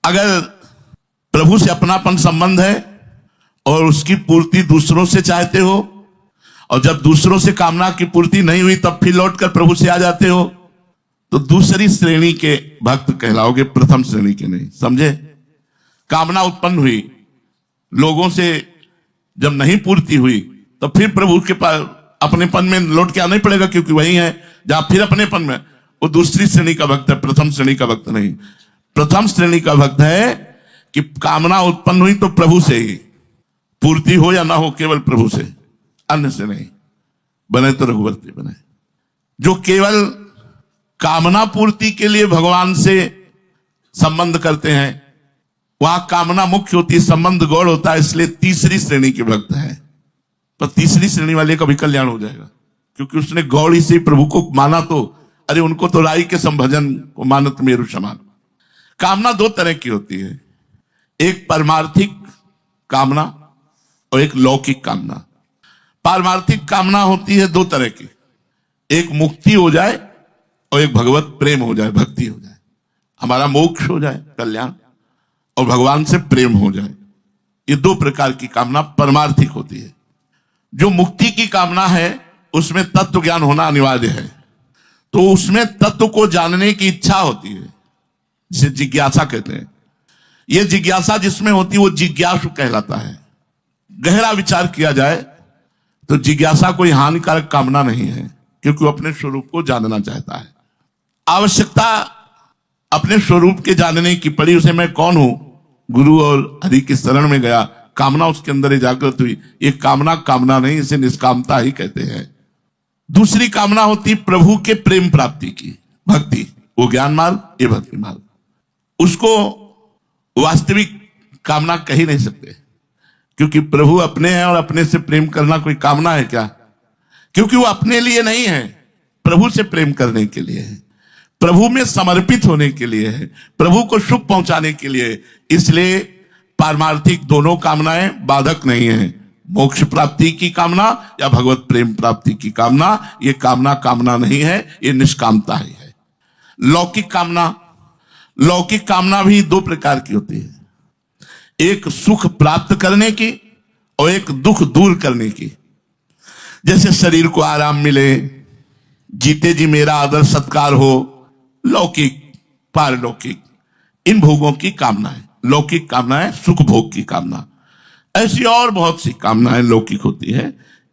अगर प्रभु से अपनापन संबंध है और उसकी पूर्ति दूसरों से चाहते हो, और जब दूसरों से कामना की पूर्ति नहीं हुई तब फिर लौटकर प्रभु से आ जाते हो, तो दूसरी श्रेणी के भक्त कहलाओगे, प्रथम श्रेणी के नहीं। समझे? कामना उत्पन्न हुई, लोगों से जब नहीं पूर्ति हुई तो फिर प्रभु के पास अपनेपन में लौट के आना ही पड़ेगा, क्योंकि वही है जहां फिर अपनेपन में। वो दूसरी श्रेणी का भक्त है, प्रथम श्रेणी का भक्त नहीं। प्रथम श्रेणी का भक्त है कि कामना उत्पन्न हुई तो प्रभु से ही पूर्ति हो या ना हो, केवल प्रभु से, अन्य से नहीं। बने तो रघुवर्ती बने। जो केवल कामना पूर्ति के लिए भगवान से संबंध करते हैं, वहां कामना मुख्य होती है, संबंध गौड़ होता है, इसलिए तीसरी श्रेणी के भक्त है। पर तीसरी श्रेणी वाले का भी कल्याण हो जाएगा, क्योंकि उसने गौड़ ही से प्रभु को माना। तो अरे उनको तो राई के संभजन को मानत मेरु समान। कामना दो तरह की होती है, एक परमार्थिक कामना और एक लौकिक कामना। पारमार्थिक कामना होती है दो तरह की, एक मुक्ति हो जाए और एक भगवत प्रेम हो जाए, भक्ति हो जाए, हमारा मोक्ष हो जाए, कल्याण, और भगवान से प्रेम हो जाए। ये दो प्रकार की कामना परमार्थिक होती है। जो मुक्ति की कामना है उसमें तत्व ज्ञान होना अनिवार्य है, तो उसमें तत्व को जानने की इच्छा होती है, जिसे जिज्ञासा कहते हैं। यह जिज्ञासा जिसमें होती है वो जिज्ञासु कहलाता है। गहरा विचार किया जाए तो जिज्ञासा कोई हानिकारक कामना नहीं है, क्योंकि वो अपने स्वरूप को जानना चाहता है। आवश्यकता अपने स्वरूप के जानने की पड़ी, उसे मैं कौन हूं, गुरु और हरि की शरण में गया, कामना उसके अंदर जागृत हुई। ये कामना नहीं, इसे निष्कामता ही कहते हैं। दूसरी कामना होती प्रभु के प्रेम प्राप्ति की, भक्ति, वो ज्ञान मार्ग, ये भक्ति मार्ग। उसको वास्तविक कामना कह ही नहीं सकते, क्योंकि प्रभु अपने हैं और अपने से प्रेम करना कोई कामना है क्या? क्योंकि वो अपने लिए नहीं है, प्रभु से प्रेम करने के लिए है, प्रभु में समर्पित होने के लिए है, प्रभु को सुख पहुंचाने के लिए। इसलिए पारमार्थिक दोनों कामनाएं बाधक नहीं है। मोक्ष प्राप्ति की कामना या भगवत प्रेम प्राप्ति की कामना, ये कामना नहीं है, ये निष्कामता ही है। लौकिक कामना भी दो प्रकार की होती है, एक सुख प्राप्त करने की और एक दुख दूर करने की। जैसे शरीर को आराम मिले, जीते जी मेरा आदर सत्कार हो, लौकिक पारलौकिक, इन भोगों की कामना है। लौकिक कामना है सुख भोग की कामना। ऐसी और बहुत सी कामनाएं लौकिक होती है।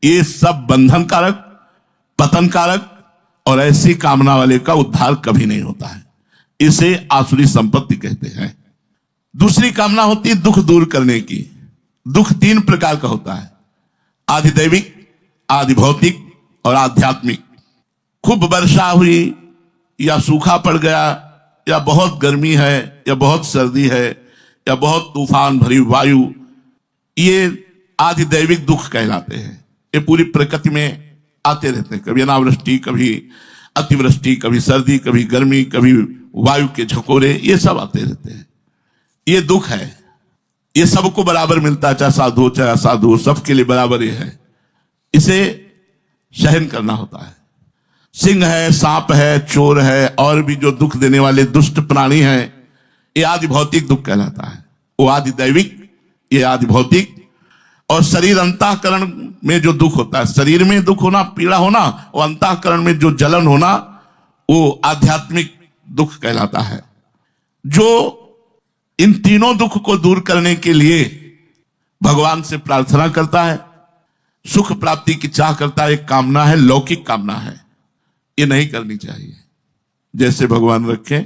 ये सब बंधन कारक, पतन कारक, और ऐसी कामना वाले का उद्धार कभी नहीं होता है। इसे आसुरी संपत्ति कहते हैं। दूसरी कामना होती है दुख दूर करने की। दुख तीन प्रकार का होता है, आधिदैविक, आदि भौतिक और आध्यात्मिक। खूब वर्षा हुई या सूखा पड़ गया, या बहुत गर्मी है, या बहुत सर्दी है, या बहुत तूफान भरी वायु, ये आधिदैविक दुख कहलाते हैं। ये पूरी प्रकृति में आते रहते हैं, कभी अनावृष्टि, कभी अतिवृष्टि, कभी सर्दी, कभी गर्मी, कभी वायु के झकोरे, ये सब आते रहते हैं। ये दुख है, ये सबको बराबर मिलता है, चाहे साधु हो चाहे असाधु हो, सबके लिए बराबर ही है। इसे सहन करना होता है। सिंह है, सांप है, चोर है, और भी जो दुख देने वाले दुष्ट प्राणी हैं, ये आदि भौतिक दुख कहलाता है। वो आदि दैविक, ये आदि भौतिक। और शरीर अंतःकरण में जो दुख होता है, शरीर में दुख होना, पीड़ा होना, और अंतःकरण में जो जलन होना, वो आध्यात्मिक दुख कहलाता है। जो इन तीनों दुख को दूर करने के लिए भगवान से प्रार्थना करता है, सुख प्राप्ति की चाह करता है, एक कामना है, लौकिक कामना है। ये नहीं करनी चाहिए। जैसे भगवान रखे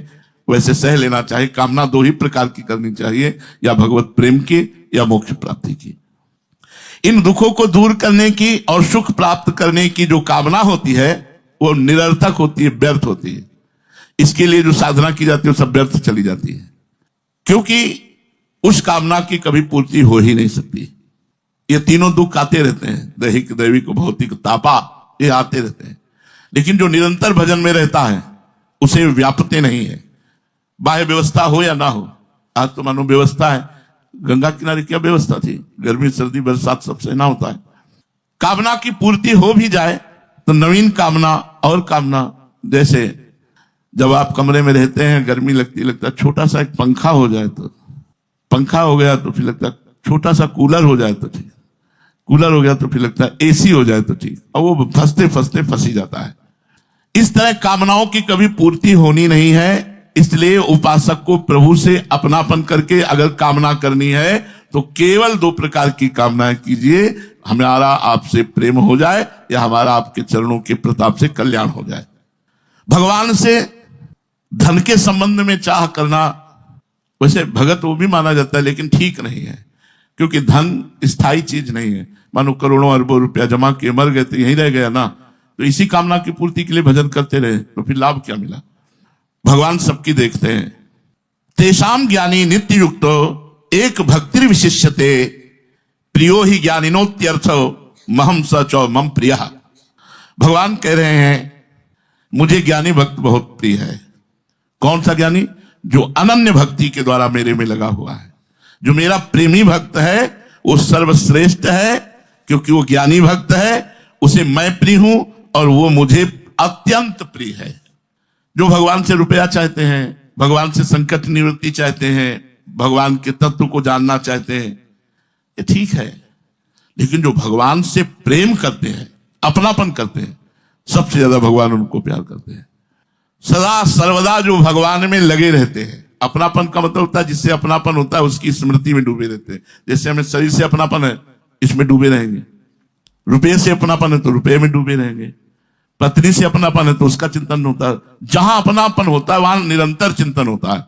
वैसे सह लेना चाहिए। कामना दो ही प्रकार की करनी चाहिए, या भगवत प्रेम की या मोक्ष प्राप्ति की। इन दुखों को दूर करने की और सुख प्राप्त करने की जो कामना होती है वो निरर्थक होती है, व्यर्थ होती है। इसके लिए जो साधना की जाती है वो सब व्यर्थ चली जाती है, क्योंकि उस कामना की कभी पूर्ति हो ही नहीं सकती। ये तीनों दुख आते रहते हैं, दैहिक, दैविक, भौतिक, तापा, ये आते रहते हैं। लेकिन जो निरंतर भजन में रहता है उसे व्यापते नहीं है, बाह्य व्यवस्था हो या ना हो। आज तो मानो व्यवस्था है, गंगा किनारे क्या व्यवस्था थी, गर्मी सर्दी बरसात सब सहना होता है। कामना की पूर्ति हो भी जाए तो नवीन कामना और कामना, जैसे जब आप कमरे में रहते हैं, गर्मी लगता है छोटा सा एक पंखा हो जाए तो, पंखा हो गया तो फिर लगता है छोटा सा कूलर हो जाए तो ठीक, कूलर हो गया तो फिर लगता है एसी हो जाए तो ठीक, और वो फंसते फंसते फंसी जाता है। इस तरह कामनाओं की कभी पूर्ति होनी नहीं है। इसलिए उपासक को प्रभु से अपनापन करके अगर कामना करनी है तो केवल 2 प्रकार की कामनाएं कीजिए, हमारा आपसे प्रेम हो जाए या हमारा आपके चरणों के प्रताप से कल्याण हो जाए। भगवान से धन के संबंध में चाह करना वैसे भगत वो भी माना जाता है, लेकिन ठीक नहीं है, क्योंकि धन स्थायी चीज नहीं है। मानो करोड़ों अरबों रुपया जमा किए, मर गए तो यहीं रह गया ना, तो इसी कामना की पूर्ति के लिए भजन करते रहे तो फिर लाभ क्या मिला। भगवान सबकी देखते हैं। तेषाम ज्ञानी नित्य युक्तो एक भक्ति विशिष्यते प्रियो ही ज्ञानिनोत्यर्थ महम सच मम प्रिय। भगवान कह रहे हैं मुझे ज्ञानी भक्त बहुत प्रिय है। कौन सा ज्ञानी? जो अनन्य भक्ति के द्वारा मेरे में लगा हुआ है। जो मेरा प्रेमी भक्त है वो सर्वश्रेष्ठ है, क्योंकि वो ज्ञानी भक्त है, उसे मैं प्रिय हूं और वो मुझे अत्यंत प्रिय है। जो भगवान से रुपया चाहते हैं, भगवान से संकट निवृत्ति चाहते हैं, भगवान के तत्व को जानना चाहते हैं, ये ठीक है, लेकिन जो भगवान से प्रेम करते हैं, अपनापन करते हैं, सबसे ज्यादा भगवान उनको प्यार करते हैं। सदा सर्वदा जो भगवान में लगे रहते हैं। अपनापन का मतलब होता है जिससे अपनापन होता है उसकी स्मृति में डूबे रहते हैं। जैसे हमें शरीर से अपनापन है, इसमें डूबे रहेंगे। रुपये से अपनापन है तो रुपये में डूबे रहेंगे। पत्नी से अपनापन है तो उसका चिंतन होता है। जहां अपनापन होता है वहां निरंतर चिंतन होता है।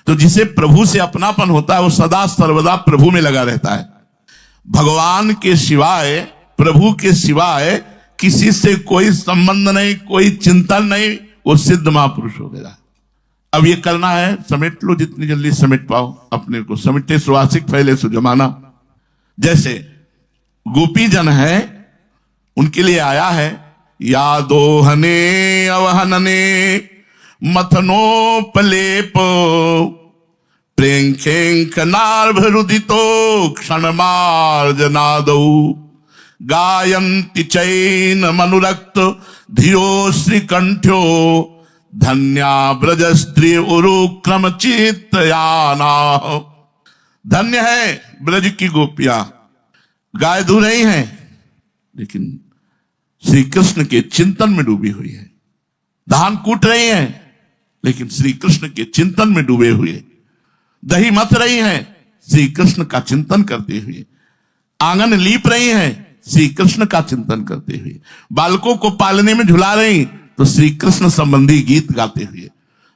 तो जिसे प्रभु से अपनापन होता है वो सदा सर्वदा प्रभु में लगा रहता है। भगवान के सिवाय, प्रभु के सिवाय किसी से कोई संबंध नहीं, कोई चिंतन नहीं, वो सिद्ध महापुरुष हो गया। अब ये करना है, समेट लो जितनी जल्दी समेट पाओ अपने को। समेटे सुवासिक फैले सो जमाना। जैसे गोपी जन है, उनके लिए आया है यादोहने अवहनने मथनोपलेप प्रेंखेंकनार्भरुदितो क्षणमार्जनादौ गायन्ति चैन मनुरक्त धियो श्रीकंठ्यो धन्या ब्रज स्त्री उरुक्रम चित्तयाना। धन्य है ब्रज की गोपियां, गाय धू रही हैं लेकिन श्री कृष्ण के चिंतन में डूबी हुई है। धान कूट रही हैं लेकिन श्री कृष्ण के चिंतन में डूबे हुए। दही मथ रही हैं श्री कृष्ण का चिंतन करते हुए। आंगन लीप रही हैं श्री कृष्ण का चिंतन करते हुए। बालकों को पालने में झुला रही तो श्री कृष्ण संबंधी गीत गाते हुए।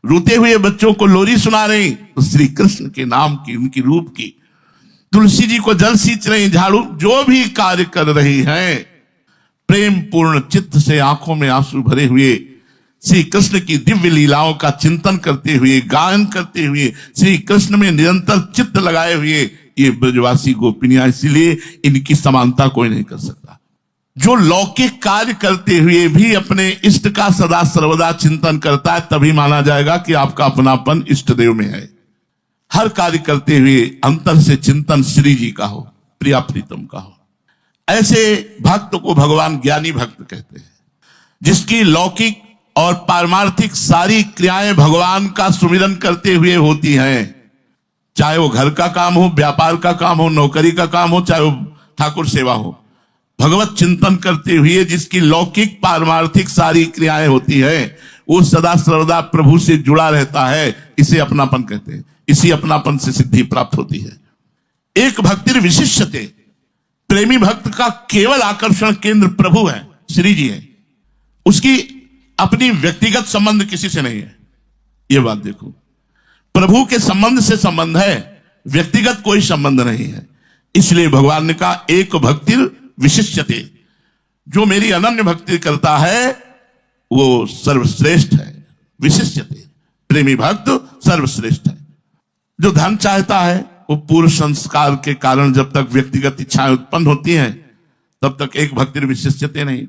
रोते हुए बच्चों को लोरी सुना रही तो श्री कृष्ण के नाम की, उनकी रूप की। तुलसी जी को जल सींच रही, झाड़ू, जो भी कार्य कर रही हैं, प्रेम पूर्ण चित्त से आंखों में आंसू भरे हुए श्री कृष्ण की दिव्य लीलाओं का चिंतन करते हुए, गायन करते हुए, श्री कृष्ण में निरंतर चित्त लगाए हुए ये ब्रजवासी गोपिनियां। इसीलिए इनकी समानता कोई नहीं कर सकता। जो लौकिक कार्य करते हुए भी अपने इष्ट का सदा सर्वदा चिंतन करता है, तभी माना जाएगा कि आपका अपनापन इष्ट देव में है। हर कार्य करते हुए अंतर से चिंतन श्री जी का हो, प्रिया प्रीतम का हो। ऐसे भक्त को भगवान ज्ञानी भक्त कहते हैं, जिसकी लौकिक और पारमार्थिक सारी क्रियाएं भगवान का सुमिरन करते हुए होती हैं। चाहे वो घर का काम हो, व्यापार का काम हो, नौकरी का काम हो, चाहे वो ठाकुर सेवा हो, भगवत चिंतन करते हुए जिसकी लौकिक पारमार्थिक सारी क्रियाएं होती है, वो सदा सर्वदा प्रभु से जुड़ा रहता है। इसे अपनापन कहते हैं। इसी अपनापन से सिद्धि प्राप्त होती है। एक भक्ति विशिष्यते, प्रेमी भक्त का केवल आकर्षण केंद्र प्रभु है, श्री जी है। उसकी अपनी व्यक्तिगत संबंध किसी से नहीं है। यह बात देखो, प्रभु के संबंध से संबंध है, व्यक्तिगत कोई संबंध नहीं है। इसलिए भगवान ने कहा एक भक्ति विशिष्यते, जो मेरी अनन्य भक्ति करता है वो सर्वश्रेष्ठ है। विशिष्यते, प्रेमी भक्त सर्वश्रेष्ठ है। जो धन चाहता है वो पूर्व संस्कार के कारण जब तक व्यक्तिगत इच्छाएं उत्पन्न होती हैं तब तक एक भक्ति विशिष्यते नहीं।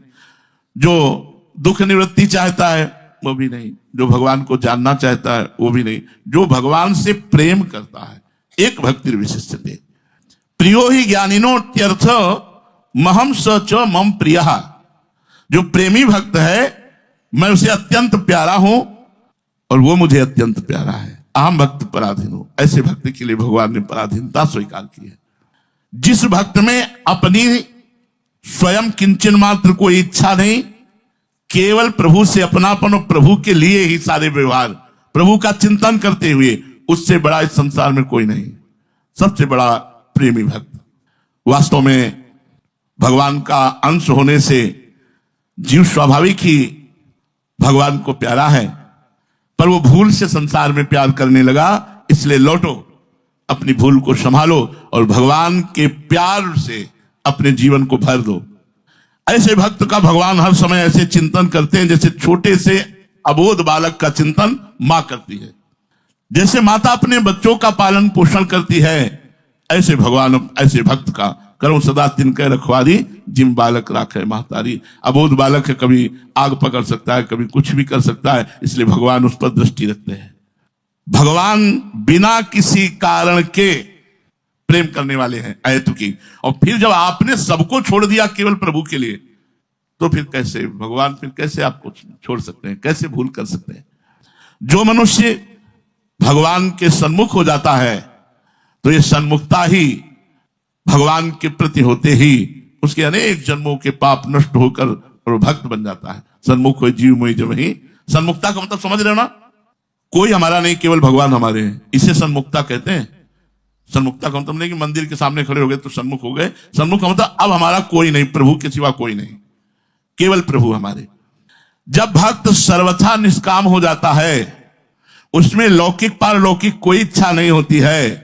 जो दुख निवृत्ति चाहता है वो भी नहीं। जो भगवान को जानना चाहता है वो भी नहीं। जो भगवान से प्रेम करता है, एक भक्ति विशिष्यते। प्रियो ही ज्ञानिनोत्यर्थ महम सच मम प्रियः। जो प्रेमी भक्त है मैं उसे अत्यंत प्यारा हूं और वो मुझे अत्यंत प्यारा है। अहम भक्त पराधीनो, ऐसे भक्त के लिए भगवान ने पराधीनता स्वीकार की है। जिस भक्त में अपनी स्वयं किंचन मात्र कोई इच्छा नहीं, केवल प्रभु से अपनापन और प्रभु के लिए ही सारे व्यवहार, प्रभु का चिंतन करते हुए, उससे बड़ा इस संसार में कोई नहीं, सबसे बड़ा प्रेमी भक्त। वास्तव में भगवान का अंश होने से जीव स्वाभाविक ही भगवान को प्यारा है, पर वो भूल से संसार में प्यार करने लगा। इसलिए लौटो, अपनी भूल को संभालो और भगवान के प्यार से अपने जीवन को भर दो। ऐसे भक्त का भगवान हर समय ऐसे चिंतन करते हैं जैसे छोटे से अबोध बालक का चिंतन मां करती है। जैसे माता अपने बच्चों का पालन पोषण करती है, ऐसे भगवान ऐसे भक्त का करो सदा तिनके रखवारी, जिम बालक राखे महतारी। अबोध बालक है, कभी आग पकड़ सकता है, कभी कुछ भी कर सकता है, इसलिए भगवान उस पर दृष्टि रखते हैं। भगवान बिना किसी कारण के प्रेम करने वाले हैं अहेतुकी। और फिर जब आपने सबको छोड़ दिया केवल प्रभु के लिए, तो फिर कैसे भगवान, फिर कैसे आपको छोड़ सकते हैं, कैसे भूल कर सकते हैं? जो मनुष्य भगवान के सन्मुख हो जाता है, तो ये सन्मुखता ही भगवान के प्रति होते ही उसके अनेक जन्मों के पाप नष्ट होकर और भक्त बन जाता है। सन्मुख हो जीव मोहि जब ही, सन्मुखता का मतलब समझ रहे हो ना? कोई हमारा नहीं, केवल भगवान हमारे हैं, इसे सन्मुखता कहते हैं। सन्मुखता का मतलब नहीं कि मंदिर के सामने खड़े हो गए तो सन्मुख हो गए। सन्मुख का मतलब अब हमारा कोई नहीं, प्रभु के सिवा कोई नहीं, केवल प्रभु हमारे। जब भक्त सर्वथा निष्काम हो जाता है, उसमें लौकिक पारलौकिक कोई इच्छा नहीं होती है,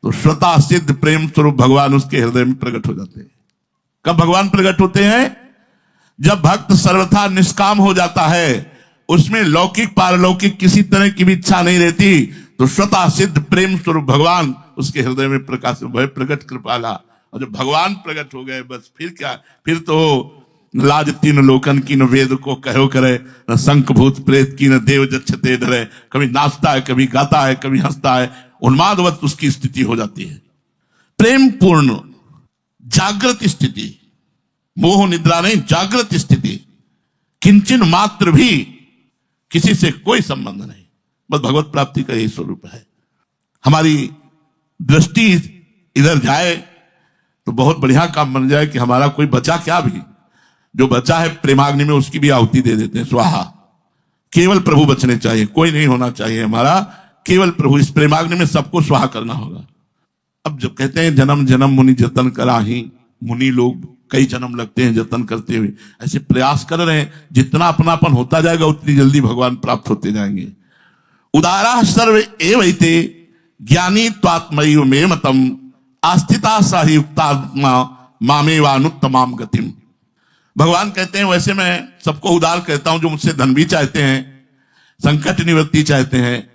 तो स्वतः सिद्ध प्रेम स्वरूप भगवान उसके हृदय में प्रकट हो जाते हैं। कब भगवान प्रकट होते हैं? जब भक्त सर्वथा निष्काम हो जाता है, उसमें लौकिक पारलौकिक किसी तरह की भी इच्छा नहीं रहती, तो स्वतः सिद्ध प्रेम स्वरूप भगवान उसके हृदय में प्रकाश भय प्रकट कृपाला। और जब भगवान प्रकट हो गए, बस फिर क्या, फिर तो लाज तीन लोकन की, न वेद को कहो करे, न शंख भूत प्रेत की, न देव जच्छते डरे। कभी नाचता है, कभी गाता है, कभी हंसता है, उन्मादवत उसकी स्थिति हो जाती है। प्रेम पूर्ण जागृत स्थिति, मोह निद्रा नहीं, जागृत स्थिति, किंचन मात्र भी किसी से कोई संबंध नहीं, बस भगवत प्राप्ति का यही स्वरूप है। हमारी दृष्टि इधर जाए तो बहुत बढ़िया काम बन जाए कि हमारा कोई बचा क्या, भी जो बचा है प्रेमाग्नि में उसकी भी आहुति दे देते हैं, स्वाहा। केवल प्रभु बचने चाहिए, कोई नहीं होना चाहिए हमारा, केवल प्रभु। इस प्रेमाग्नि में सबको स्वाहा करना होगा। अब जब कहते हैं जन्म जन्म मुनि जतन कराही, मुनि लोग कई जन्म लगते हैं जतन करते हुए, ऐसे प्रयास कर रहे हैं। जितना अपनापन होता जाएगा उतनी जल्दी भगवान प्राप्त होते जाएंगे। उदारा सर्व एवैते ज्ञानी त्वात्मयि मे मतम, आस्थिता साहि युक्तात्मा मामेवानुत्तमाम गतिम। भगवान कहते हैं वैसे मैं सबको उदार कहता हूं, जो मुझसे धन भी चाहते हैं, संकट निवृत्ति चाहते हैं,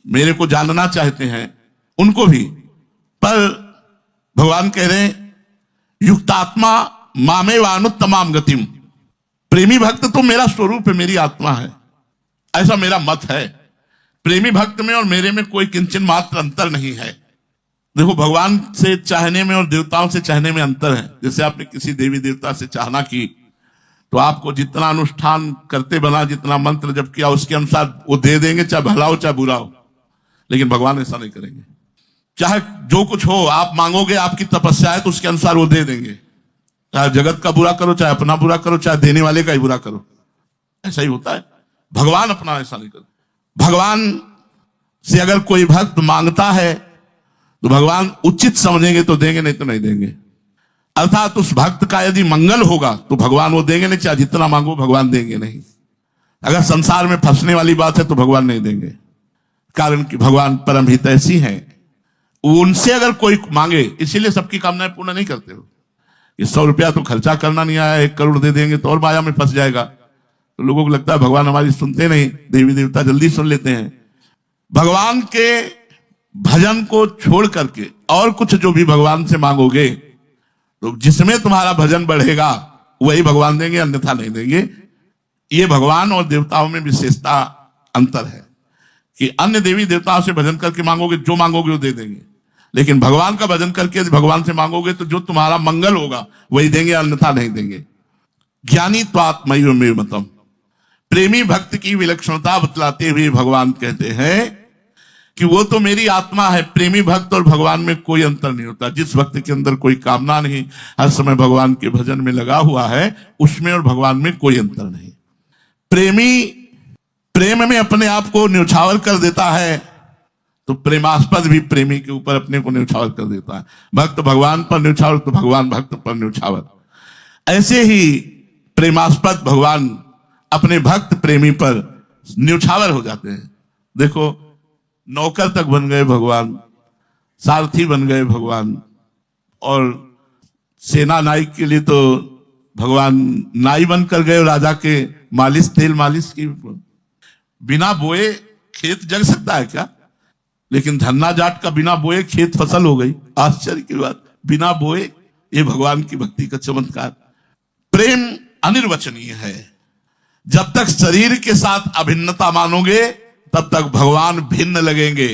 मेरे को जानना चाहते हैं, उनको भी। पर भगवान कह रहे हैं युक्तात्मा मामेवानुत्तमाम गतिम। प्रेमी भक्त तो मेरा स्वरूप है, मेरी आत्मा है, ऐसा मेरा मत है। प्रेमी भक्त में और मेरे में कोई किंचन मात्र अंतर नहीं है। देखो, भगवान से चाहने में और देवताओं से चाहने में अंतर है। जैसे आपने किसी देवी देवता से चाहना की, तो आपको जितना अनुष्ठान करते बना, जितना मंत्र जप किया, उसके अनुसार वो दे देंगे, चाहे भला हो चाहे बुरा हो। लेकिन भगवान ऐसा नहीं करेंगे। चाहे जो कुछ हो, आप मांगोगे, आपकी तपस्या है तो उसके अनुसार वो दे देंगे। चाहे जगत का बुरा करो, चाहे अपना बुरा करो, चाहे देने वाले का ही बुरा करो, ऐसा ही होता है। भगवान अपना ऐसा नहीं करते। भगवान से अगर कोई भक्त मांगता है तो भगवान उचित समझेंगे तो देंगे, नहीं तो नहीं देंगे। अर्थात उस भक्त का यदि मंगल होगा तो भगवान वो देंगे नहीं, चाहे जितना मांगो भगवान देंगे नहीं। अगर संसार में फंसने वाली बात है तो भगवान नहीं देंगे, कारण कि भगवान परम हितैषी हैं। उनसे अगर कोई मांगे, इसीलिए सबकी कामनाएं पूर्ण नहीं करते हो। ये 100 रुपया तो खर्चा करना नहीं आया, 1 करोड़ दे देंगे तो और माया में फंस जाएगा। तो लोगों को लगता है भगवान हमारी सुनते नहीं, देवी देवता जल्दी सुन लेते हैं। भगवान के भजन को छोड़ करके और कुछ जो भी भगवान से मांगोगे, तो जिसमें तुम्हारा भजन बढ़ेगा वही भगवान देंगे, अन्यथा नहीं देंगे। ये भगवान और देवताओं में विशेषता अंतर है कि अन्य देवी देवताओं से भजन करके मांगोगे, जो मांगोगे वो दे देंगे। लेकिन भगवान का भजन करके यदि भगवान से मांगोगे तो जो तुम्हारा मंगल होगा वही देंगे, अन्यथा नहीं देंगे। ज्ञानी त्वात्मयि मे मतम। प्रेमी भक्त की विलक्षणता बतलाते हुए भगवान कहते हैं कि वो तो मेरी आत्मा है। प्रेमी भक्त और भगवान में कोई अंतर नहीं होता। जिस भक्त के अंदर कोई कामना नहीं, हर समय भगवान के भजन में लगा हुआ है, उसमें और भगवान में कोई अंतर नहीं। प्रेमी प्रेम में अपने आप को न्यौछावर कर देता है, तो प्रेमास्पद भी प्रेमी के ऊपर अपने को न्यौछावर कर देता है। भक्त भगवान पर न्यौछावर तो भगवान भक्त पर न्यौछावर। ऐसे ही प्रेमास्पद भगवान अपने भक्त प्रेमी पर न्यौछावर हो जाते हैं। देखो, नौकर तक बन गए भगवान, सारथी बन गए भगवान, और सेना नायक के लिए तो भगवान नाई बनकर गए। राजा के मालिश, तेल मालिश की। बिना बोए खेत जग सकता है क्या? लेकिन धन्ना जाट का बिना बोए खेत फसल हो गई। आश्चर्य की बात, बिना बोए। ये भगवान की भक्ति का चमत्कार। प्रेम अनिर्वचनीय है। जब तक शरीर के साथ अभिन्नता मानोगे तब तक भगवान भिन्न लगेंगे,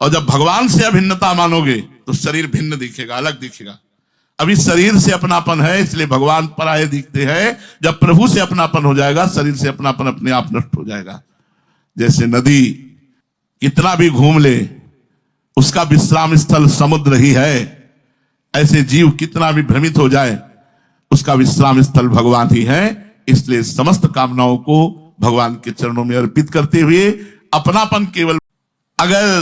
और जब भगवान से अभिन्नता मानोगे तो शरीर भिन्न दिखेगा, अलग दिखेगा। अभी शरीर से अपनापन है, इसलिए भगवान पराये दिखते हैं। जब प्रभु से अपनापन हो जाएगा, शरीर से अपनापन अपने आप नष्ट हो जाएगा। जैसे नदी कितना भी घूम ले, उसका विश्राम स्थल समुद्र ही है। ऐसे जीव कितना भी भ्रमित हो जाए, उसका विश्राम स्थल भगवान ही है। इसलिए समस्त कामनाओं को भगवान के चरणों में अर्पित करते हुए अपनापन केवल, अगर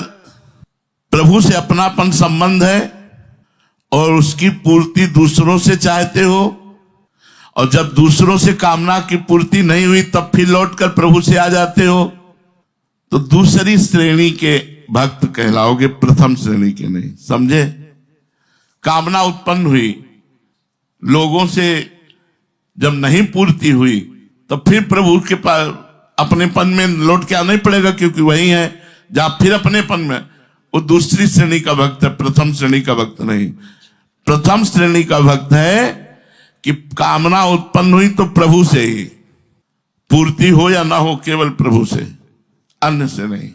प्रभु से अपनापन संबंध है और उसकी पूर्ति दूसरों से चाहते हो, और जब दूसरों से कामना की पूर्ति नहीं हुई तब फिर लौटकर प्रभु से आ जाते हो, तो दूसरी श्रेणी के भक्त कहलाओगे, प्रथम श्रेणी के नहीं। समझे? कामना उत्पन्न हुई, लोगों से जब नहीं पूर्ति हुई तो फिर प्रभु के पास अपनेपन में लौट के आना ही पड़ेगा, क्योंकि वही है जहां फिर अपनेपन में। वो दूसरी श्रेणी का भक्त है, प्रथम श्रेणी का भक्त नहीं। प्रथम श्रेणी का भक्त है कि कामना उत्पन्न हुई तो प्रभु से ही पूर्ति हो या ना हो, केवल प्रभु से, अन्य से नहीं।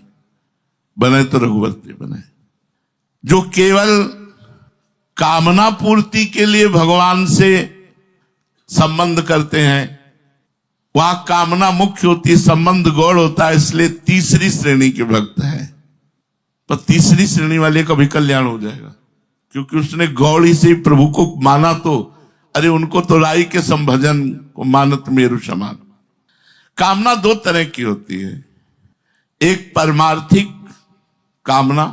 बने तो रघुवंशी बने। जो केवल कामना पूर्ति के लिए भगवान से संबंध करते हैं, वहां कामना मुख्य होती है, संबंध गौड़ होता है, इसलिए तीसरी श्रेणी के भक्त है। पर तीसरी श्रेणी वाले का भी कल्याण हो जाएगा, क्योंकि उसने गौड़ ही से प्रभु को माना। तो अरे, उनको तो राई के संभजन को मानत मेरु समान। कामना दो तरह की होती है, एक परमार्थिक कामना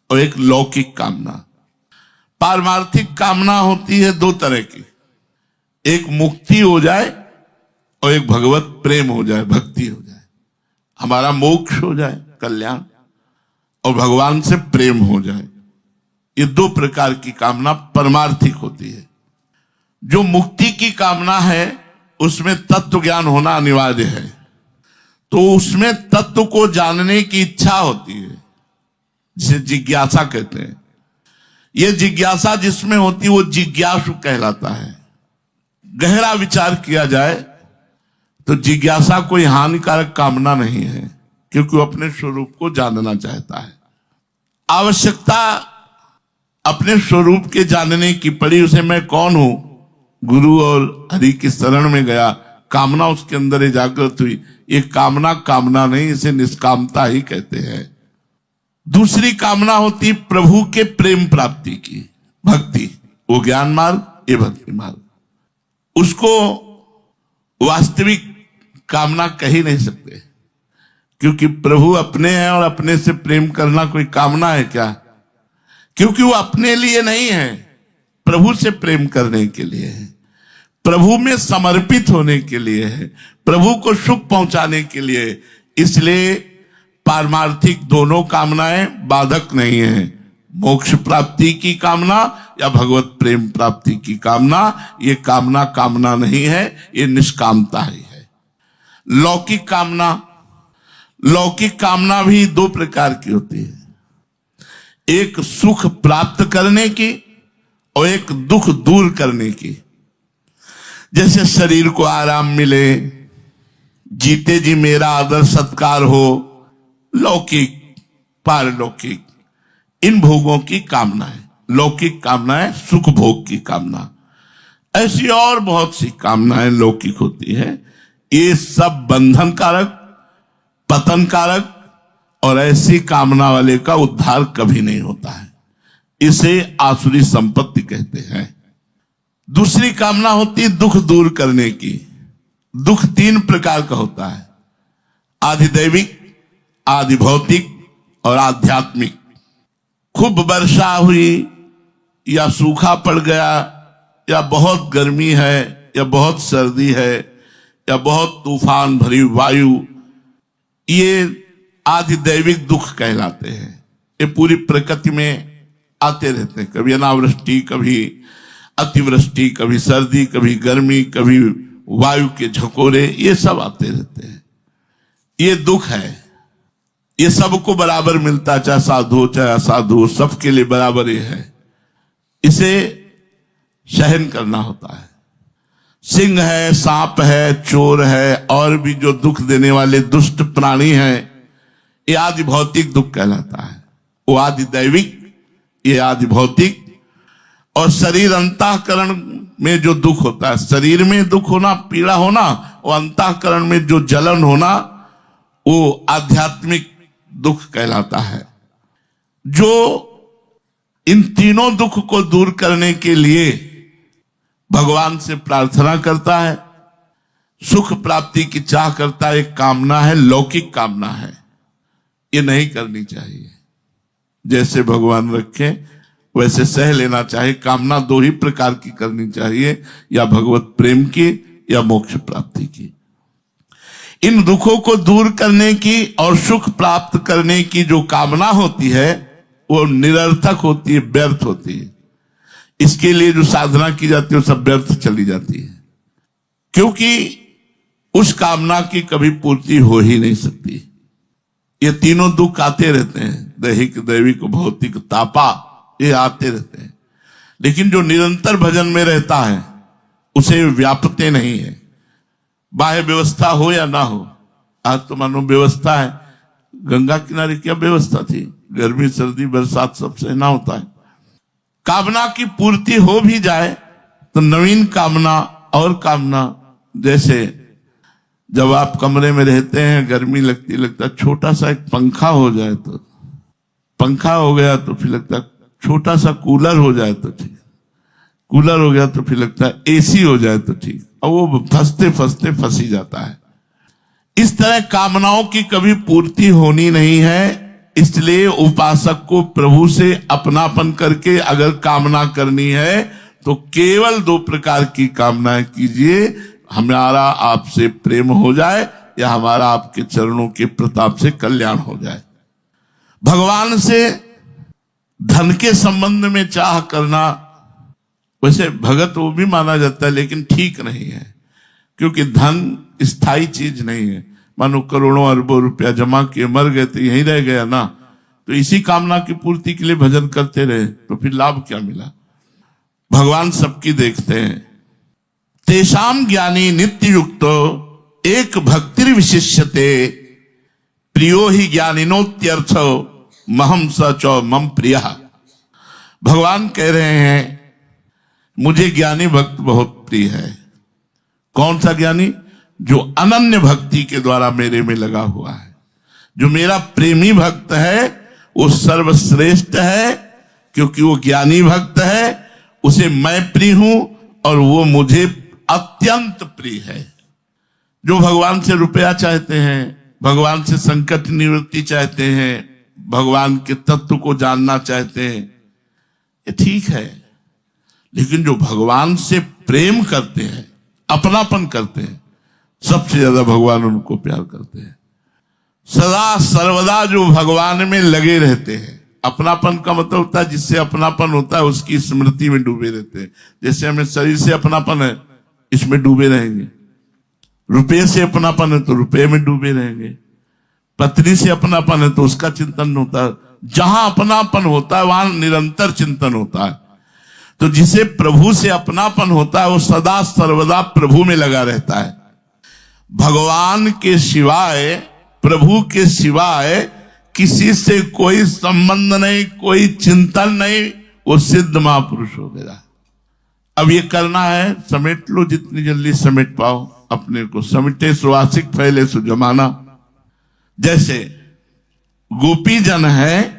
और एक लौकिक कामना। पारमार्थिक कामना होती है दो तरह की, एक मुक्ति हो जाए और एक भगवत प्रेम हो जाए, भक्ति हो जाए, हमारा मोक्ष हो जाए, कल्याण, और भगवान से प्रेम हो जाए। ये दो प्रकार की कामना परमार्थिक होती है। जो मुक्ति की कामना है उसमें तत्व ज्ञान होना अनिवार्य है, तो उसमें तत्व को जानने की इच्छा होती है, जिसे जिज्ञासा कहते हैं। यह जिज्ञासा जिसमें होती है वो जिज्ञासु कहलाता है। गहरा विचार किया जाए तो जिज्ञासा कोई हानिकारक कामना नहीं है, क्योंकि वो अपने स्वरूप को जानना चाहता है। आवश्यकता अपने स्वरूप के जानने की पड़ी, उसे मैं कौन हूं, गुरु और हरि की शरण में गया, कामना उसके अंदर जागृत हुई। ये कामना कामना नहीं, इसे निष्कामता ही कहते हैं। दूसरी कामना होती प्रभु के प्रेम प्राप्ति की, भक्ति। वो ज्ञान मार्ग, ये भक्ति मार्ग। उसको वास्तविक कामना कह ही नहीं सकते, क्योंकि प्रभु अपने हैं और अपने से प्रेम करना कोई कामना है क्या? क्योंकि वो अपने लिए नहीं है, प्रभु से प्रेम करने के लिए है, प्रभु में समर्पित होने के लिए है, प्रभु को सुख पहुंचाने के लिए। इसलिए पारमार्थिक दोनों कामनाएं बाधक नहीं है। मोक्ष प्राप्ति की कामना या भगवत प्रेम प्राप्ति की कामना, ये कामना कामना नहीं है, ये निष्कामता ही है। लौकिक कामना, लौकिक कामना भी दो प्रकार की होती है, एक सुख प्राप्त करने की और एक दुख दूर करने की। जैसे शरीर को आराम मिले, जीते जी मेरा आदर सत्कार हो, लौकिक पारलौकिक, इन भोगों की कामना है। लौकिक कामना है सुख भोग की कामना। ऐसी और बहुत सी कामनाएं लौकिक होती है। ये सब बंधन कारक, पतन कारक, और ऐसी कामना वाले का उद्धार कभी नहीं होता है। इसे आसुरी संपत्ति कहते हैं। दूसरी कामना होती है दुख दूर करने की। दुख 3 प्रकार का होता है, आधिदैविक, आदि भौतिक और आध्यात्मिक। खूब वर्षा हुई या सूखा पड़ गया या बहुत गर्मी है या बहुत सर्दी है या बहुत तूफान भरी वायु, ये आधिदैविक दुख कहलाते हैं। ये पूरी प्रकृति में आते रहते हैं, कभी अनावृष्टि, कभी अतिवृष्टि, कभी सर्दी, कभी गर्मी, कभी वायु के झकोरे, ये सब आते रहते हैं। ये दुख है, ये सबको बराबर मिलता है, चाहे साधु चाहे असाधु, सबके लिए बराबर ये है। इसे सहन करना होता है। सिंह है, सांप है, चोर है, और भी जो दुख देने वाले दुष्ट प्राणी हैं, ये आदि भौतिक दुख कहलाता है। वो आदि दैविक, ये आदि भौतिक। और शरीर अंतःकरण में जो दुख होता है, शरीर में दुख होना, पीड़ा होना, वो अंतःकरण में जो जलन होना, वो आध्यात्मिक दुख कहलाता है। जो इन तीनों दुख को दूर करने के लिए भगवान से प्रार्थना करता है, सुख प्राप्ति की चाह करता है, एक कामना है, लौकिक कामना है, ये नहीं करनी चाहिए। जैसे भगवान रखे वैसे सह लेना चाहिए। कामना 2 ही प्रकार की करनी चाहिए, या भगवत प्रेम की या मोक्ष प्राप्ति की। इन दुखों को दूर करने की और सुख प्राप्त करने की जो कामना होती है, वो निरर्थक होती है, व्यर्थ होती है। इसके लिए जो साधना की जाती है वो सब व्यर्थ चली जाती है, क्योंकि उस कामना की कभी पूर्ति हो ही नहीं सकती। ये तीनों दुख आते रहते हैं, दैहिक, दैविक, भौतिक, तापा, ये आते रहते हैं। लेकिन जो निरंतर भजन में रहता है उसे व्यापते नहीं है। बाह्य व्यवस्था हो या ना हो, आज तो मानो व्यवस्था है। गंगा किनारे क्या व्यवस्था थी, गर्मी सर्दी बरसात सब सहना होता है। कामना की पूर्ति हो भी जाए तो नवीन कामना और कामना, जैसे जब आप कमरे में रहते हैं, गर्मी लगता है छोटा सा एक पंखा हो जाए, तो पंखा हो गया तो फिर लगता है छोटा सा कूलर हो जाए तो ठीक, कूलर हो गया तो फिर लगता है एसी हो जाए तो ठीक, और वो फंसते फंसते फंस ही जाता है। इस तरह कामनाओं की कभी पूर्ति होनी नहीं है। इसलिए उपासक को प्रभु से अपनापन करके अगर कामना करनी है तो केवल 2 प्रकार की कामनाएं कीजिए, हमारा आपसे प्रेम हो जाए या हमारा आपके चरणों के प्रताप से कल्याण हो जाए। भगवान से धन के संबंध में चाह करना, वैसे भगत वो भी माना जाता है, लेकिन ठीक नहीं है, क्योंकि धन स्थायी चीज नहीं है। मानो करोड़ों अरबों रुपया जमा किए, मर गए तो यहीं रह गया ना, तो इसी कामना की पूर्ति के लिए भजन करते रहे तो फिर लाभ क्या मिला। भगवान सबकी देखते हैं। तेषाम ज्ञानी नित्य युक्तो एक भक्तिर विशिष्यते, प्रियो ही ज्ञानिनोत्यर्थो महम सचो मम प्रिया। भगवान कह रहे हैं मुझे ज्ञानी भक्त बहुत प्रिय है। कौन सा ज्ञानी? जो अनन्य भक्ति के द्वारा मेरे में लगा हुआ है। जो मेरा प्रेमी भक्त है वो सर्वश्रेष्ठ है, क्योंकि वो ज्ञानी भक्त है, उसे मैं प्रिय हूं और वो मुझे अत्यंत प्रिय है। जो भगवान से रुपया चाहते हैं, भगवान से संकट निवृत्ति चाहते हैं, भगवान के तत्व को जानना चाहते हैं, ये ठीक है। लेकिन जो भगवान से प्रेम करते हैं, अपनापन करते हैं, सबसे ज्यादा भगवान उनको प्यार करते हैं। सदा सर्वदा जो भगवान में लगे रहते हैं। अपनापन का मतलब होता है जिससे अपनापन होता है उसकी स्मृति में डूबे रहते हैं। जैसे हमें शरीर से अपनापन है, इसमें डूबे रहेंगे। रुपये से अपनापन है तो रुपये में डूबे रहेंगे। पत्नी से अपनापन है तो उसका चिंतन होता है। जहां अपनापन होता है वहां निरंतर चिंतन होता है। तो जिसे प्रभु से अपनापन होता है वो सदा सर्वदा प्रभु में लगा रहता है। भगवान के सिवाय, प्रभु के सिवाय किसी से कोई संबंध नहीं, कोई चिंतन नहीं, वो सिद्ध महापुरुष हो गया। अब ये करना है, समेट लो जितनी जल्दी समेट पाओ। अपने को समिटे सुवासिक फैले सु जमाना। जैसे गोपी जन है,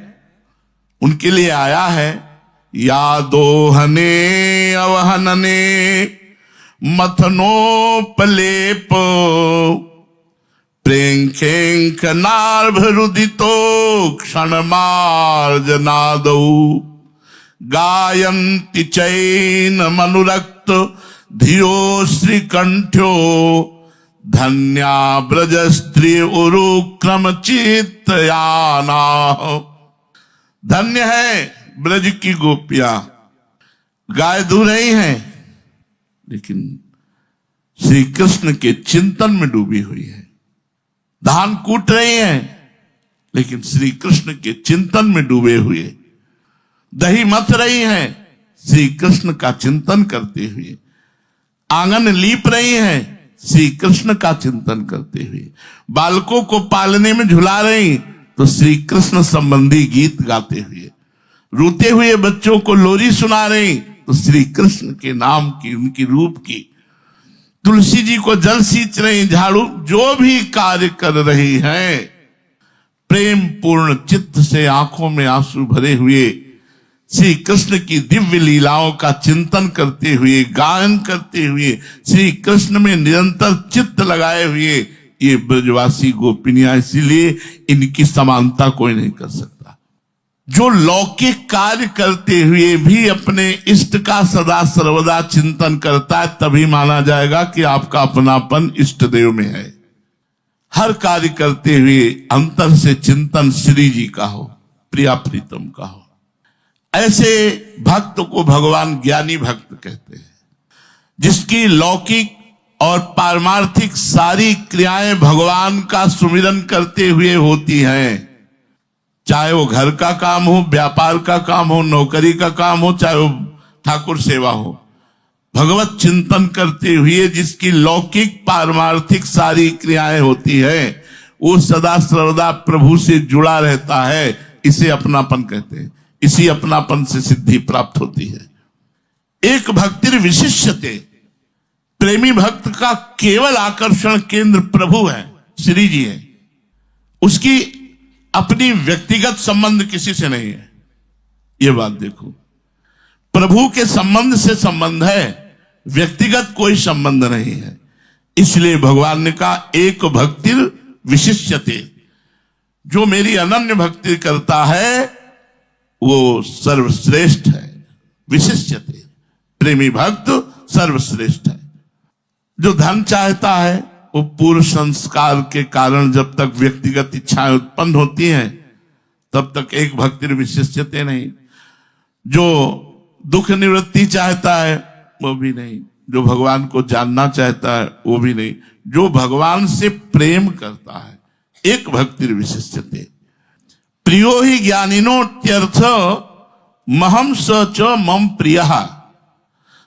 उनके लिए आया है, यादोहने अवहनने मथनोपलेप प्रेंखेंक नार्भरुदितो क्षणमार्जनादौ गायन्ति चैन मनुरक्त धियो श्रीकंठ्यो धन्या ब्रज स्त्री उरुक्रम चित्तयाना। धन्य है ब्रज की गोपियां, गाय दू रही हैं लेकिन श्री कृष्ण के चिंतन में डूबी हुई है। धान कूट रही हैं लेकिन श्री कृष्ण के चिंतन में डूबे हुए। दही मथ रही हैं श्री कृष्ण का चिंतन करते हुए। आंगन लीप रही हैं श्री कृष्ण का चिंतन करते हुए। बालकों को पालने में झुला रही तो श्री कृष्ण संबंधी गीत गाते हुए। रोते हुए बच्चों को लोरी सुना रही तो श्री कृष्ण के नाम की, उनकी रूप की। तुलसी जी को जल सींच रही, झाड़ू, जो भी कार्य कर रही हैं, प्रेम पूर्ण चित्त से आंखों में आंसू भरे हुए श्री कृष्ण की दिव्य लीलाओं का चिंतन करते हुए, गायन करते हुए, श्री कृष्ण में निरंतर चित्त लगाए हुए ये ब्रजवासी गोपिनियां। इसीलिए इनकी समानता कोई नहीं कर सकता। जो लौकिक कार्य करते हुए भी अपने इष्ट का सदा सर्वदा चिंतन करता है, तभी माना जाएगा कि आपका अपनापन इष्ट देव में है। हर कार्य करते हुए अंतर से चिंतन श्री जी का हो, प्रिया प्रीतम का हो। ऐसे भक्त को भगवान ज्ञानी भक्त कहते हैं, जिसकी लौकिक और पारमार्थिक सारी क्रियाएं भगवान का सुमिरन करते हुए होती हैं। चाहे वो घर का काम हो, व्यापार का काम हो, नौकरी का काम हो, चाहे वो ठाकुर सेवा हो, भगवत चिंतन करते हुए जिसकी लौकिक पारमार्थिक सारी क्रियाएं होती है, वो सदा सर्वदा प्रभु से जुड़ा रहता है। इसे अपनापन कहते हैं। इसी अपनापन से सिद्धि प्राप्त होती है। एक भक्तिर विशिष्यते, प्रेमी भक्त का केवल आकर्षण केंद्र प्रभु है, श्री जी है। उसकी अपनी व्यक्तिगत संबंध किसी से नहीं है। यह बात देखो, प्रभु के संबंध से संबंध है, व्यक्तिगत कोई संबंध नहीं है। इसलिए भगवान ने कहा एक भक्तिर विशिष्यते, जो मेरी अनन्य भक्ति करता है वो सर्वश्रेष्ठ है। विशिष्यते, प्रेमी भक्त सर्वश्रेष्ठ है। जो धन चाहता है वो पूर्व संस्कार के कारण जब तक व्यक्तिगत इच्छाएं उत्पन्न होती हैं तब तक एक भक्ति विशिष्यते नहीं। जो दुख निवृत्ति चाहता है वो भी नहीं। जो भगवान को जानना चाहता है वो भी नहीं। जो भगवान से प्रेम करता है, एक भक्ति विशिष्यते। प्रियो ही ज्ञानिनो त्यर्थ महम स च मम प्रियः।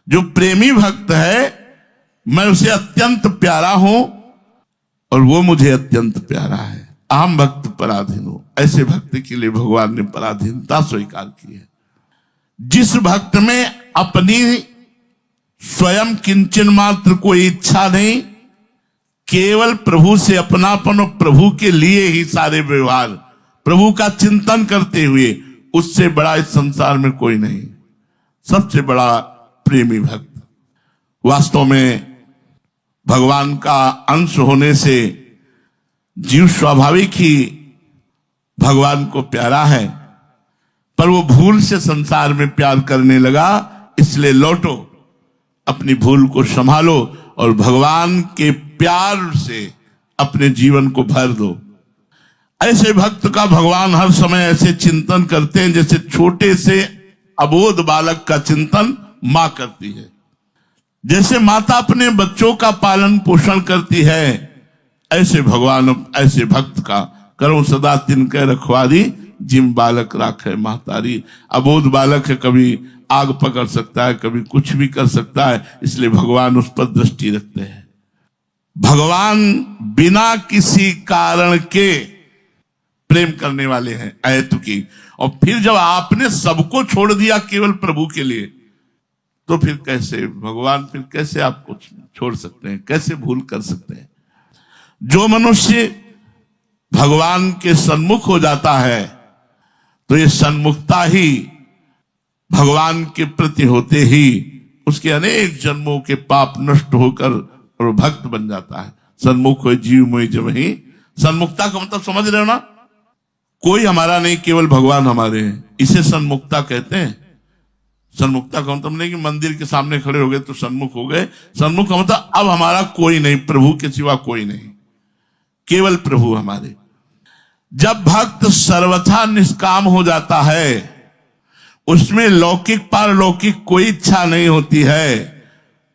जो प्रेमी भक्त है मैं उसे अत्यंत प्यारा हूं और वो मुझे अत्यंत प्यारा है। अहम भक्त पराधीन हूं। ऐसे भक्त के लिए भगवान ने पराधीनता स्वीकार की है। जिस भक्त में अपनी स्वयं किंचन मात्र कोई इच्छा नहीं, केवल प्रभु से अपनापन और प्रभु के लिए ही सारे व्यवहार, प्रभु का चिंतन करते हुए, उससे बड़ा इस संसार में कोई नहीं। सबसे बड़ा प्रेमी भक्त। वास्तव में भगवान का अंश होने से जीव स्वाभाविक ही भगवान को प्यारा है, पर वो भूल से संसार में प्यार करने लगा। इसलिए लौटो, अपनी भूल को संभालो और भगवान के प्यार से अपने जीवन को भर दो। ऐसे भक्त का भगवान हर समय ऐसे चिंतन करते हैं जैसे छोटे से अबोध बालक का चिंतन मां करती है। जैसे माता अपने बच्चों का पालन पोषण करती है, ऐसे भगवान ऐसे भक्त का करो सदा तिनके रखवारी, जिम बालक राखे महतारी। अबोध बालक है, कभी आग पकड़ सकता है, कभी कुछ भी कर सकता है, इसलिए भगवान उस पर दृष्टि रखते हैं। भगवान बिना किसी कारण के प्रेम करने वाले हैं, अहेतुकी। और फिर जब आपने सबको छोड़ दिया केवल प्रभु के लिए, तो फिर कैसे भगवान, फिर कैसे आपको छोड़ सकते हैं, कैसे भूल कर सकते हैं? जो मनुष्य भगवान के सन्मुख हो जाता है तो ये सन्मुखता ही भगवान के प्रति होते ही उसके अनेक जन्मों के पाप नष्ट होकर और भक्त बन जाता है। सन्मुख हो जीव मोहि जब ही। सन्मुखता का मतलब समझ रहे हो ना? कोई हमारा नहीं, केवल भगवान हमारे हैं, इसे सन्मुखता कहते हैं। सन्मुखता का मतलब नहीं कि मंदिर के सामने खड़े हो गए तो सन्मुख हो गए। सन्मुख का मतलब अब हमारा कोई नहीं, प्रभु के सिवा कोई नहीं, केवल प्रभु हमारे। जब भक्त सर्वथा निष्काम हो जाता है, उसमें लौकिक पारलौकिक कोई इच्छा नहीं होती है,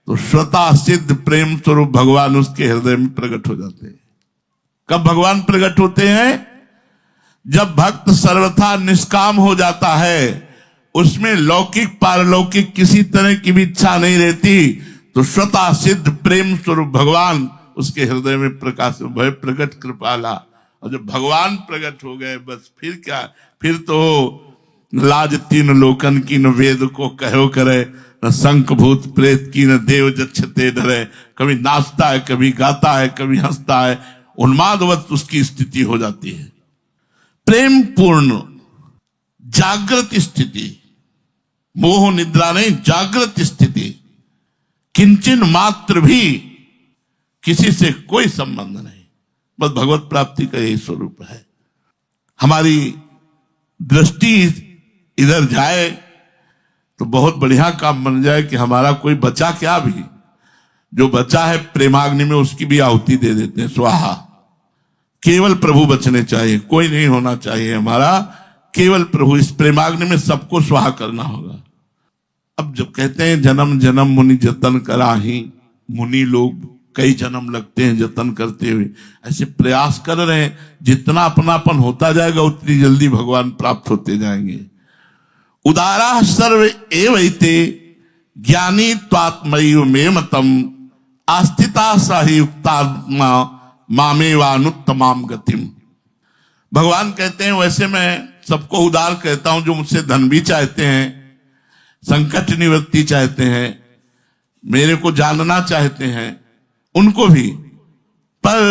तो स्वतः सिद्ध प्रेम स्वरूप भगवान उसके हृदय में प्रकट हो जाते हैं। कब भगवान प्रकट होते हैं? जब भक्त सर्वथा निष्काम हो जाता है, उसमें लौकिक पारलौकिक किसी तरह की भी इच्छा नहीं रहती, तो स्वतः सिद्ध प्रेम स्वरूप भगवान उसके हृदय में प्रकाश भय प्रकट कृपाला। और जब भगवान प्रकट हो गए बस फिर क्या, फिर तो लाज तीन लोकन की न वेद को कहो करे, न शंख भूत प्रेत की न देव जच्छते डरे। कभी नाचता है, कभी गाता है, कभी हंसता है, उन्मादवत उसकी स्थिति हो जाती है। प्रेम पूर्ण जागृत स्थिति, मोह निद्रा नहीं, जागृत स्थिति, किंचन मात्र भी किसी से कोई संबंध नहीं, बस भगवत प्राप्ति का यही स्वरूप है। हमारी दृष्टि इधर जाए तो बहुत बढ़िया काम बन जाए कि हमारा कोई बचा क्या भी, जो बचा है प्रेमाग्नि में उसकी भी आहुति दे देते हैं, स्वाहा। केवल प्रभु बचने चाहिए, कोई नहीं होना चाहिए हमारा, केवल प्रभु। इस प्रेमाग्नि में सबको स्वाहा करना होगा। अब जब कहते हैं जन्म जन्म मुनि जतन कराही, मुनि लोग कई जन्म लगते हैं जतन करते हुए, ऐसे प्रयास कर रहे हैं। जितना अपनापन होता जाएगा उतनी जल्दी भगवान प्राप्त होते जाएंगे। उदारा सर्व एवैते ज्ञानी त्वात्मयि मे मतम, आस्थिता साहि युक्तात्मा मामेवानुत्तमाम गतिम। भगवान कहते हैं वैसे मैं सबको उदार कहता हूं, जो मुझसे धन भी चाहते हैं, संकट निवृत्ति चाहते हैं, मेरे को जानना चाहते हैं, उनको भी। पर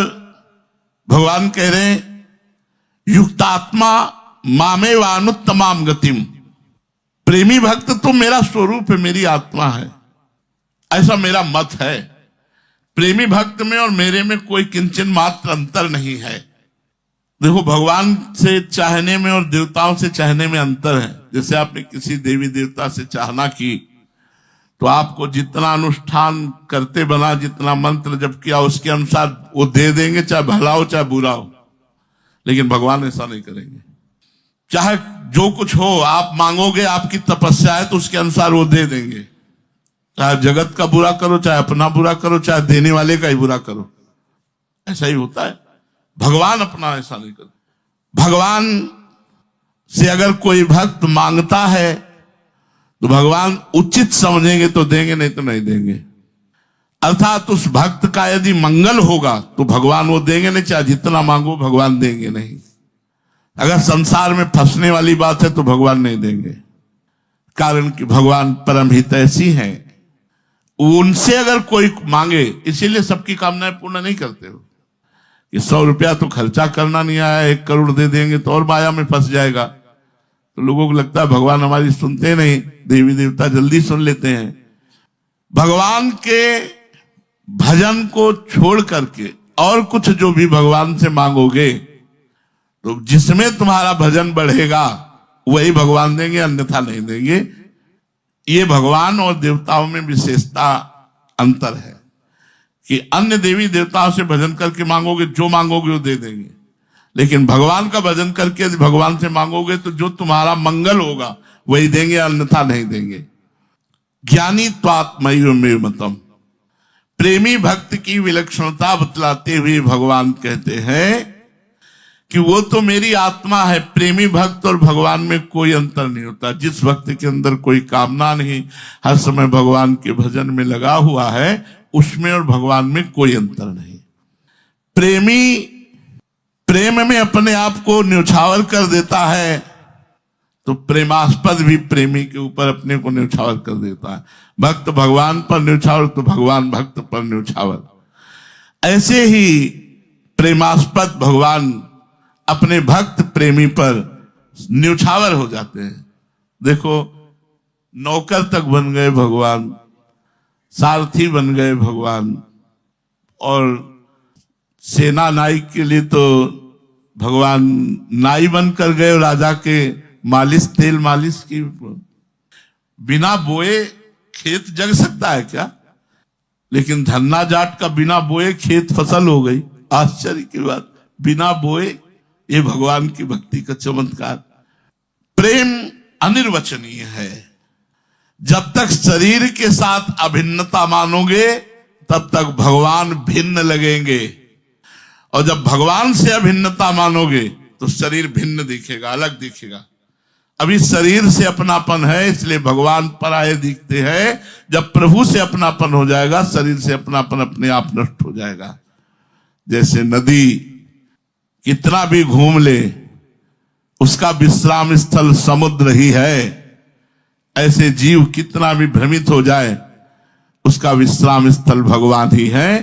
भगवान कह रहे हैं युक्तात्मा मामेवानुत्तमाम गतिम। प्रेमी भक्त तो मेरा स्वरूप है, मेरी आत्मा है, ऐसा मेरा मत है। प्रेमी भक्त में और मेरे में कोई किंचन मात्र अंतर नहीं है। देखो, भगवान से चाहने में और देवताओं से चाहने में अंतर है। जैसे आपने किसी देवी देवता से चाहना की तो आपको जितना अनुष्ठान करते बना, जितना मंत्र जप किया, उसके अनुसार वो दे देंगे, चाहे भला हो चाहे बुरा हो। लेकिन भगवान ऐसा नहीं करेंगे। चाहे जो कुछ हो, आप मांगोगे, आपकी तपस्या है तो उसके अनुसार वो दे देंगे। चाहे जगत का बुरा करो, चाहे अपना बुरा करो, चाहे देने वाले का ही बुरा करो, ऐसा ही होता है। भगवान अपना ऐसा नहीं करते। भगवान से अगर कोई भक्त मांगता है तो भगवान उचित समझेंगे तो देंगे, नहीं तो नहीं देंगे। अर्थात उस भक्त का यदि मंगल होगा तो भगवान वो देंगे नहीं, चाहे जितना मांगो भगवान देंगे नहीं। अगर संसार में फंसने वाली बात है तो भगवान नहीं देंगे, कारण कि भगवान परम हितैषी हैं। उनसे अगर कोई मांगे, इसीलिए सबकी कामनाएं पूर्ण नहीं करते हो कि 100 रुपया तो खर्चा करना नहीं आया, 1 करोड़ दे देंगे तो और माया में फंस जाएगा। तो लोगों को लगता है भगवान हमारी सुनते नहीं, देवी देवता जल्दी सुन लेते हैं। भगवान के भजन को छोड़ करके और कुछ जो भी भगवान से मांगोगे तो जिसमें तुम्हारा भजन बढ़ेगा वही भगवान देंगे, अन्यथा नहीं देंगे। ये भगवान और देवताओं में विशेषता अंतर है कि अन्य देवी देवताओं से भजन करके मांगोगे, जो मांगोगे वो दे देंगे। लेकिन भगवान का भजन करके यदि भगवान से मांगोगे तो जो तुम्हारा मंगल होगा वही देंगे, अन्यथा नहीं देंगे। ज्ञानी त्वात्मयि मे मतम। प्रेमी भक्त की विलक्षणता बतलाते हुए भगवान कहते हैं कि वो तो मेरी आत्मा है। प्रेमी भक्त और भगवान में कोई अंतर नहीं होता। जिस भक्त के अंदर कोई कामना नहीं, हर समय भगवान के भजन में लगा हुआ है, उसमें और भगवान में कोई अंतर नहीं। प्रेमी प्रेम में अपने आप को न्यौछावर कर देता है, तो प्रेमास्पद भी प्रेमी के ऊपर अपने को न्यौछावर कर देता है। भक्त भगवान पर न्यौछावर तो भगवान भक्त पर न्यौछावर। ऐसे ही प्रेमास्पद भगवान अपने भक्त प्रेमी पर न्यौछावर हो जाते हैं। देखो, नौकर तक बन गए भगवान, सारथी बन गए भगवान, और सेना नायक के लिए तो भगवान नाई बनकर गए, राजा के मालिश, तेल मालिश की। बिना बोए खेत जग सकता है क्या? लेकिन धन्ना जाट का बिना बोए खेत फसल हो गई। आश्चर्य की बात, बिना बोए। ये भगवान की भक्ति का चमत्कार। प्रेम अनिर्वचनीय है। जब तक शरीर के साथ अभिन्नता मानोगे तब तक भगवान भिन्न लगेंगे, और जब भगवान से अभिन्नता मानोगे तो शरीर भिन्न दिखेगा, अलग दिखेगा। अभी शरीर से अपनापन है इसलिए भगवान पराये दिखते हैं। जब प्रभु से अपनापन हो जाएगा, शरीर से अपनापन अपने आप नष्ट हो जाएगा। जैसे नदी कितना भी घूम ले, उसका विश्राम स्थल समुद्र ही है। ऐसे जीव कितना भी भ्रमित हो जाए, उसका विश्राम स्थल भगवान ही है।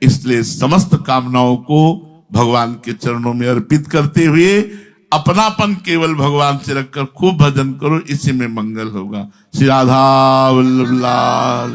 इसलिए समस्त कामनाओं को भगवान के चरणों में अर्पित करते हुए अपनापन केवल भगवान से रखकर खूब भजन करो, इसी में मंगल होगा। श्री राधा वल्लभ लाल।